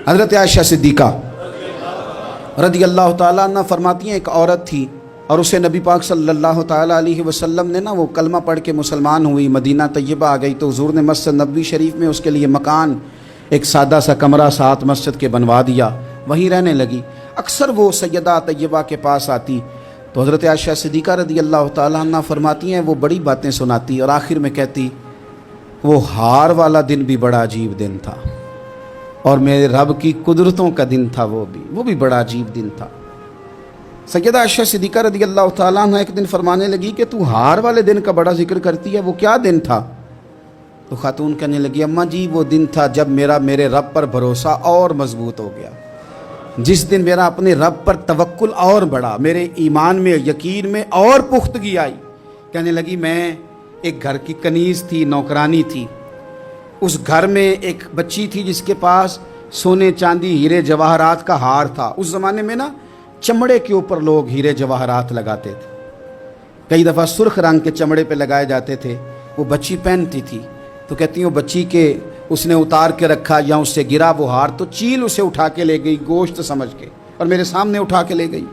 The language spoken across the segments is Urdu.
حضرت عائشہ صدیقہ رضی اللہ تعالیٰ عنہ فرماتی ہیں ایک عورت تھی اور اسے نبی پاک صلی اللہ تعالیٰ علیہ وسلم نے وہ کلمہ پڑھ کے مسلمان ہوئی، مدینہ طیبہ آ گئی تو حضور نے مسجد نبوی شریف میں اس کے لیے مکان، ایک سادہ سا کمرہ ساتھ مسجد کے بنوا دیا، وہیں رہنے لگی۔ اکثر وہ سیدہ طیبہ کے پاس آتی تو حضرت عائشہ صدیقہ رضی اللہ تعالیٰ عنہ فرماتی ہیں وہ بڑی باتیں سناتی اور آخر میں کہتی وہ ہار والا دن بھی بڑا عجیب دن تھا اور میرے رب کی قدرتوں کا دن تھا، وہ بھی بڑا عجیب دن تھا۔ سیدہ عائشہ صدیقہ رضی اللہ تعالیٰ عنہ ایک دن فرمانے لگی کہ تو ہار والے دن کا بڑا ذکر کرتی ہے، وہ کیا دن تھا؟ تو خاتون کہنے لگی اماں جی وہ دن تھا جب میرے رب پر بھروسہ اور مضبوط ہو گیا، جس دن میرا اپنے رب پر توکل اور بڑھا، میرے ایمان میں یقین میں اور پختگی آئی۔ کہنے لگی میں ایک گھر کی کنیز تھی، نوکرانی تھی، اس گھر میں ایک بچی تھی جس کے پاس سونے چاندی ہیرے جواہرات کا ہار تھا۔ اس زمانے میں چمڑے کے اوپر لوگ ہیرے جواہرات لگاتے تھے، کئی دفعہ سرخ رنگ کے چمڑے پہ لگائے جاتے تھے، وہ بچی پہنتی تھی تو کہتی ہوں بچی کے اس نے اتار کے رکھا یا اس سے گرا وہ ہار تو چیل اسے اٹھا کے لے گئی گوشت سمجھ کے اور میرے سامنے اٹھا کے لے گئی۔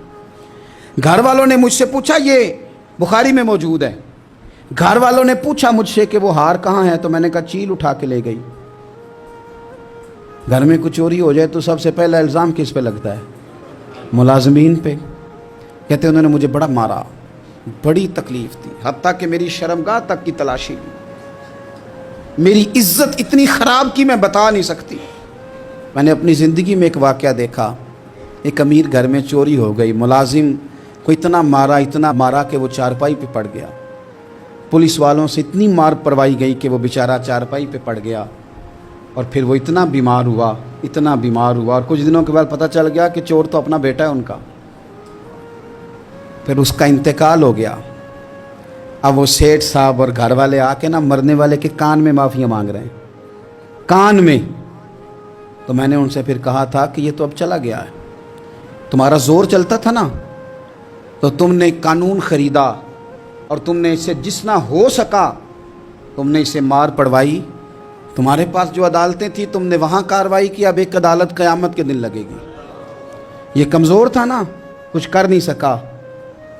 گھر والوں نے مجھ سے پوچھا، یہ بخاری میں موجود ہے، گھر والوں نے پوچھا مجھ سے کہ وہ ہار کہاں ہے تو میں نے کہا چیل اٹھا کے لے گئی۔ گھر میں کچھ چوری ہو جائے تو سب سے پہلا الزام کس پہ لگتا ہے؟ ملازمین پہ۔ کہتے انہوں نے مجھے بڑا مارا، بڑی تکلیف تھی، حتیٰ کہ میری شرمگاہ تک کی تلاشی لی، میری عزت اتنی خراب کی میں بتا نہیں سکتی۔ میں نے اپنی زندگی میں ایک واقعہ دیکھا، ایک امیر گھر میں چوری ہو گئی، ملازم کو اتنا مارا کہ وہ چارپائی پہ پڑ گیا، پولیس والوں سے اتنی مار پروائی گئی کہ وہ بیچارہ چارپائی پہ پڑ گیا اور پھر وہ اتنا بیمار ہوا اور کچھ دنوں کے بعد پتہ چل گیا کہ چور تو اپنا بیٹا ہے ان کا، پھر اس کا انتقال ہو گیا۔ اب وہ سیٹھ صاحب اور گھر والے آ کے مرنے والے کے کان میں معافیاں مانگ رہے ہیں، کان میں۔ تو میں نے ان سے پھر کہا تھا کہ یہ تو اب چلا گیا ہے، تمہارا زور چلتا تھا نا تو تم نے قانون خریدا اور تم نے اسے جس نہ ہو سکا تم نے اسے مار پڑوائی، تمہارے پاس جو عدالتیں تھیں تم نے وہاں کارروائی کی، اب ایک عدالت قیامت کے دن لگے گی۔ یہ کمزور تھا نا، کچھ کر نہیں سکا۔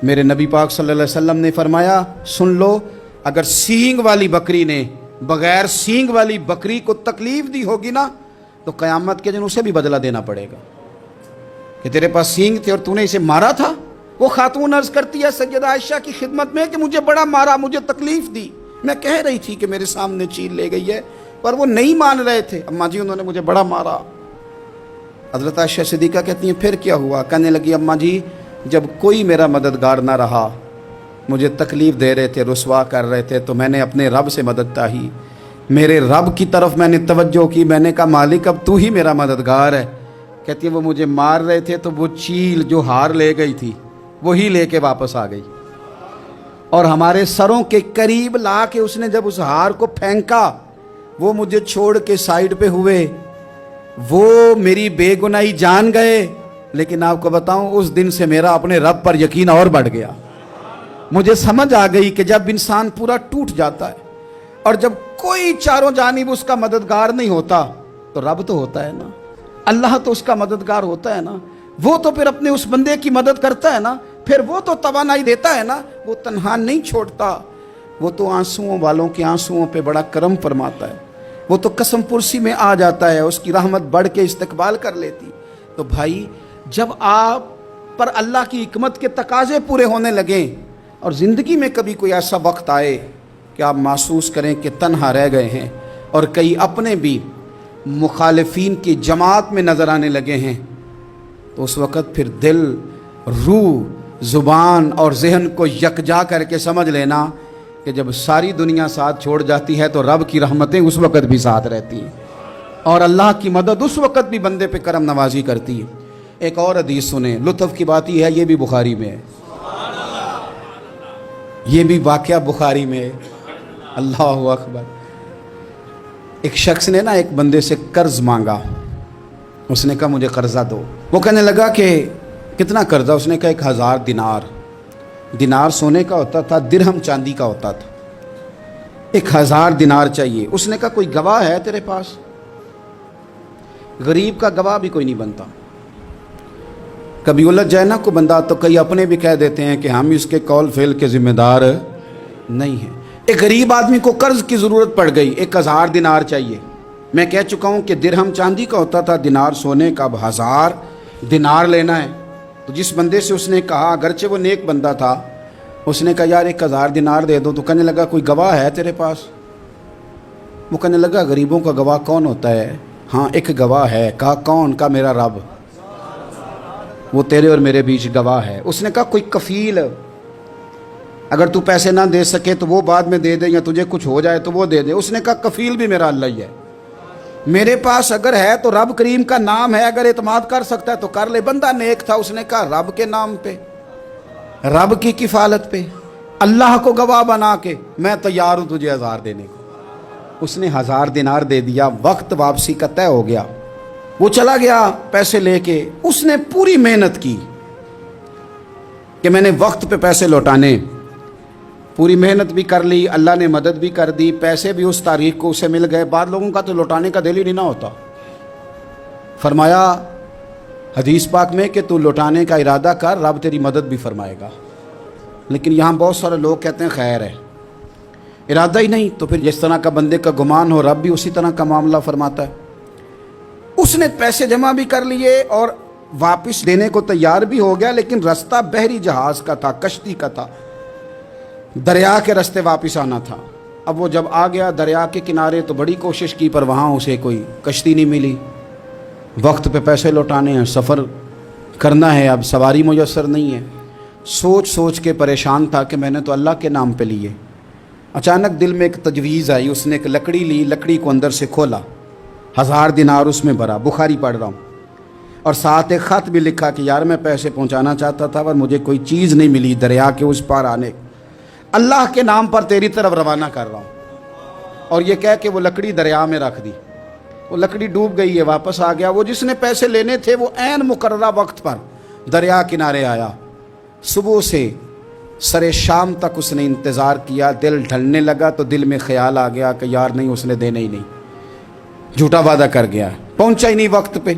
میرے نبی پاک صلی اللہ علیہ وسلم نے فرمایا سن لو، اگر سینگ والی بکری نے بغیر سینگ والی بکری کو تکلیف دی ہوگی نا تو قیامت کے دن اسے بھی بدلہ دینا پڑے گا کہ تیرے پاس سینگ تھے اور تو نے اسے مارا تھا۔ وہ خاتون عرض کرتی ہے سیدہ عائشہ کی خدمت میں کہ مجھے بڑا مارا، مجھے تکلیف دی، میں کہہ رہی تھی کہ میرے سامنے چیل لے گئی ہے پر وہ نہیں مان رہے تھے، اماں جی انہوں نے مجھے بڑا مارا۔ حضرت عائشہ صدیقہ کہتی ہیں پھر کیا ہوا؟ کہنے لگی اماں جی جب کوئی میرا مددگار نہ رہا، مجھے تکلیف دے رہے تھے، رسوا کر رہے تھے، تو میں نے اپنے رب سے مدد چاہی، میرے رب کی طرف میں نے توجہ کی، میں نے کہا مالک اب تو ہی میرا مددگار ہے۔ کہتی ہے وہ مجھے مار رہے تھے تو وہ چیل جو ہار لے گئی تھی وہی لے کے واپس آ گئی اور ہمارے سروں کے قریب لا کے اس نے جب اس ہار کو پھینکا وہ مجھے چھوڑ کے سائیڈ پہ ہوئے، وہ میری بے گناہی جان گئے، لیکن آپ کو بتاؤں اس دن سے میرا اپنے رب پر یقین اور بڑھ گیا۔ مجھے سمجھ آ گئی کہ جب انسان پورا ٹوٹ جاتا ہے اور جب کوئی چاروں جانب اس کا مددگار نہیں ہوتا تو رب تو ہوتا ہے نا، اللہ تو اس کا مددگار ہوتا ہے نا، وہ تو پھر اپنے اس بندے کی مدد کرتا ہے نا، پھر وہ تو توانائی دیتا ہے نا، وہ تنہا نہیں چھوڑتا، وہ تو آنسوؤں والوں کے آنسوؤں پہ بڑا کرم فرماتا ہے، وہ تو قسم پرسی میں آ جاتا ہے، اس کی رحمت بڑھ کے استقبال کر لیتی۔ تو بھائی جب آپ پر اللہ کی حکمت کے تقاضے پورے ہونے لگیں اور زندگی میں کبھی کوئی ایسا وقت آئے کہ آپ محسوس کریں کہ تنہا رہ گئے ہیں اور کئی اپنے بھی مخالفین کی جماعت میں نظر آنے لگے ہیں، تو اس وقت پھر دل، روح، زبان اور ذہن کو یکجا کر کے سمجھ لینا کہ جب ساری دنیا ساتھ چھوڑ جاتی ہے تو رب کی رحمتیں اس وقت بھی ساتھ رہتی ہیں اور اللہ کی مدد اس وقت بھی بندے پہ کرم نوازی کرتی ہے۔ ایک اور حدیث سنیں، لطف کی بات یہ ہے یہ بھی بخاری میں ہے، یہ بھی واقعہ بخاری میں ہے۔ اللہ اکبر۔ ایک شخص نے ایک بندے سے قرض مانگا، اس نے کہا مجھے قرضہ دو۔ وہ کہنے لگا کہ کتنا قرضہ؟ اس نے کہا 1000 دینار۔ دینار سونے کا ہوتا تھا، درہم چاندی کا ہوتا تھا۔ 1000 دینار چاہیے۔ اس نے کہا کوئی گواہ ہے تیرے پاس؟ غریب کا گواہ بھی کوئی نہیں بنتا. کبھی الجھ جائے نا کوئی بندہ تو کئی اپنے بھی کہہ دیتے ہیں کہ ہم اس کے قول فعل کے ذمہ دار نہیں ہیں. ایک غریب آدمی کو قرض کی ضرورت پڑ گئی, 1000 دینار چاہیے. میں کہہ چکا ہوں کہ درہم چاندی کا ہوتا تھا, دینار سونے کا. اب 1000 دینار لینا ہے. تو جس بندے سے اس نے کہا, اگرچہ وہ نیک بندہ تھا, اس نے کہا یار 1000 دینار دے دو. تو کہنے لگا کوئی گواہ ہے تیرے پاس؟ وہ کہنے لگا غریبوں کا گواہ کون ہوتا ہے؟ ہاں ایک گواہ ہے. کہا کون؟ کا میرا رب, وہ تیرے اور میرے بیچ گواہ ہے. اس نے کہا کوئی کفیل, اگر تو پیسے نہ دے سکے تو وہ بعد میں دے دے, یا تجھے کچھ ہو جائے تو وہ دے دے. اس نے کہا کفیل بھی میرا اللہ ہی ہے. میرے پاس اگر ہے تو رب کریم کا نام ہے, اگر اعتماد کر سکتا ہے تو کر لے. بندہ نیک تھا, اس نے کہا رب کے نام پہ, رب کی کفالت پہ, اللہ کو گواہ بنا کے میں تیار ہوں تجھے 1000 دینے کو. اس نے 1000 دینار دے دیا. وقت واپسی کا طے ہو گیا. وہ چلا گیا پیسے لے کے. اس نے پوری محنت کی کہ میں نے وقت پہ پیسے لوٹانے, پوری محنت بھی کر لی, اللہ نے مدد بھی کر دی, پیسے بھی اس تاریخ کو اسے مل گئے. بعض لوگوں کا تو لوٹانے کا دل ہی نہیں نہ ہوتا. فرمایا حدیث پاک میں کہ تو لوٹانے کا ارادہ کر, رب تیری مدد بھی فرمائے گا. لیکن یہاں بہت سارے لوگ کہتے ہیں خیر ہے, ارادہ ہی نہیں. تو پھر جس طرح کا بندے کا گمان ہو, رب بھی اسی طرح کا معاملہ فرماتا ہے. اس نے پیسے جمع بھی کر لیے اور واپس دینے کو تیار بھی ہو گیا, لیکن رستہ بحری جہاز کا تھا, کشتی کا تھا, دریا کے رستے واپس آنا تھا. اب وہ جب آ گیا دریا کے کنارے تو بڑی کوشش کی, پر وہاں اسے کوئی کشتی نہیں ملی. وقت پہ پیسے لوٹانے ہیں, سفر کرنا ہے, اب سواری میسر نہیں ہے. سوچ سوچ کے پریشان تھا کہ میں نے تو اللہ کے نام پہ لیے. اچانک دل میں ایک تجویز آئی. اس نے ایک لکڑی لی, لکڑی کو اندر سے کھولا, 1000 دینار اس میں بھرا. بخاری پڑھ رہا ہوں, اور ساتھ ایک خط بھی لکھا کہ یار میں پیسے پہنچانا چاہتا تھا پر مجھے کوئی چیز نہیں ملی دریا کے اس پار آنے, اللہ کے نام پر تیری طرف روانہ کر رہا ہوں. اور یہ کہہ کہ وہ لکڑی دریا میں رکھ دی. وہ لکڑی ڈوب گئی ہے, واپس آ گیا. وہ جس نے پیسے لینے تھے وہ عین مقررہ وقت پر دریا کنارے آیا. صبح سے سر شام تک اس نے انتظار کیا. دل ڈھلنے لگا تو دل میں خیال آ گیا کہ یار نہیں, اس نے دینے ہی نہیں, جھوٹا وعدہ کر گیا, پہنچا ہی نہیں وقت پہ.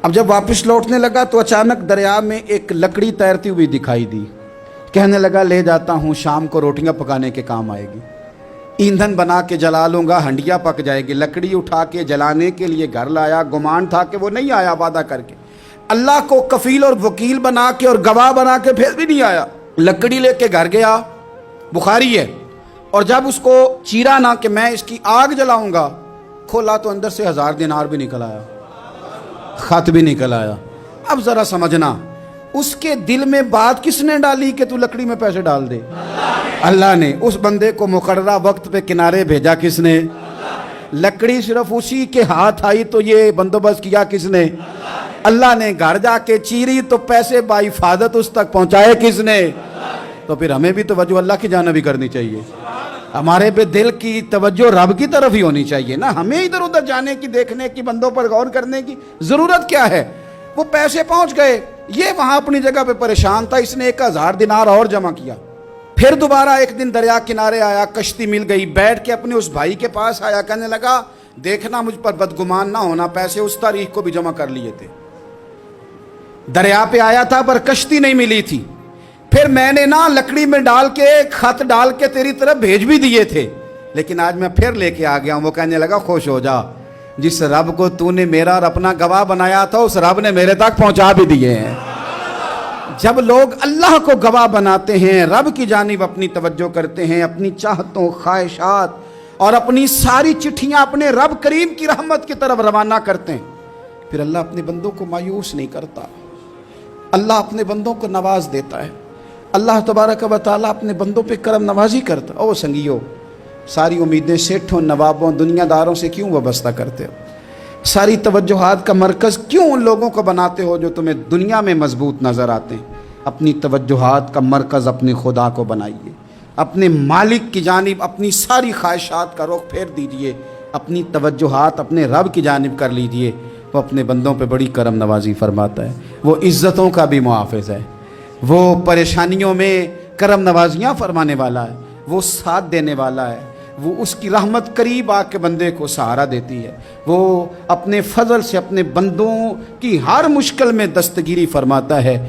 اب جب واپس لوٹنے لگا تو اچانک دریا میں ایک لکڑی تیرتی ہوئی دکھائی دی. کہنے لگا لے جاتا ہوں, شام کو روٹیاں پکانے کے کام آئے گی, ایندھن بنا کے جلا لوں گا, ہنڈیا پک جائے گی. لکڑی اٹھا کے جلانے کے لیے گھر لایا. گمان تھا کہ وہ نہیں آیا وعدہ کر کے, اللہ کو کفیل اور وکیل بنا کے اور گواہ بنا کے پھر بھی نہیں آیا. لکڑی لے کے گھر گیا, بخاری ہے, اور جب اس کو چیرا نہ کہ میں اس کی آگ جلاؤں گا, کھولا تو اندر سے 1000 دینار بھی نکل آیا, خط بھی نکل آیا. اب ذرا سمجھنا, اس کے دل میں بات کس نے ڈالی کہ تو لکڑی میں پیسے ڈال دے؟ اللہ نے. اس بندے کو مقررہ وقت پہ کنارے بھیجا کس نے؟ لکڑی صرف اسی کے ہاتھ آئی تو یہ بندوبست کیا کس نے؟ اللہ نے. گھر جا کے چیری تو پیسے بحفاظت اس تک پہنچائے کس نے؟ تو پھر ہمیں بھی توجہ اللہ کی جانب ہی کرنی چاہیے. ہمارے پہ دل کی توجہ رب کی طرف ہی ہونی چاہیے نا. ہمیں ادھر ادھر جانے کی, دیکھنے کی, بندوں پر غور کرنے کی ضرورت کیا ہے؟ وہ پیسے پہنچ گئے, یہ وہاں اپنی جگہ پہ پریشان تھا. اس نے 1000 دینار اور جمع کیا. پھر دوبارہ ایک دن دریا کنارے آیا, کشتی مل گئی. بیٹھ کے اپنے اس بھائی کے پاس آیا, کہنے لگا دیکھنا مجھ پر بدگمان نہ ہونا, پیسے اس تاریخ کو بھی جمع کر لیے تھے. دریا پہ آیا تھا پر کشتی نہیں ملی تھی. پھر میں نے نا لکڑی میں ڈال کے, خط ڈال کے تیری طرف بھیج بھی دیے تھے, لیکن آج میں پھر لے کے آ گیا ہوں. وہ کہنے لگا خوش ہو جا, جس رب کو تو نے میرا اور اپنا گواہ بنایا تھا اس رب نے میرے تک پہنچا بھی دیے ہیں. جب لوگ اللہ کو گواہ بناتے ہیں, رب کی جانب اپنی توجہ کرتے ہیں, اپنی چاہتوں, خواہشات اور اپنی ساری چٹھیاں اپنے رب کریم کی رحمت کی طرف روانہ کرتے ہیں, پھر اللہ اپنے بندوں کو مایوس نہیں کرتا. اللہ اپنے بندوں کو نواز دیتا ہے. اللہ تبارک و تعالیٰ اپنے بندوں پہ کرم نوازی کرتا. او سنگیو, ساری امیدیں سیٹھوں, نوابوں, دنیا داروں سے کیوں وابستہ کرتے ہو؟ ساری توجہات کا مرکز کیوں ان لوگوں کو بناتے ہو جو تمہیں دنیا میں مضبوط نظر آتے ہیں؟ اپنی توجہات کا مرکز اپنے خدا کو بنائیے, اپنے مالک کی جانب اپنی ساری خواہشات کا رخ پھیر دیجئے, اپنی توجہات اپنے رب کی جانب کر لیجئے. وہ اپنے بندوں پہ بڑی کرم نوازی فرماتا ہے. وہ عزتوں کا بھی محافظ ہے, وہ پریشانیوں میں کرم نوازیاں فرمانے والا ہے, وہ ساتھ دینے والا ہے. وہ اس کی رحمت قریب آ کے بندے کو سہارا دیتی ہے، وہ اپنے فضل سے اپنے بندوں کی ہر مشکل میں دستگیری فرماتا ہے۔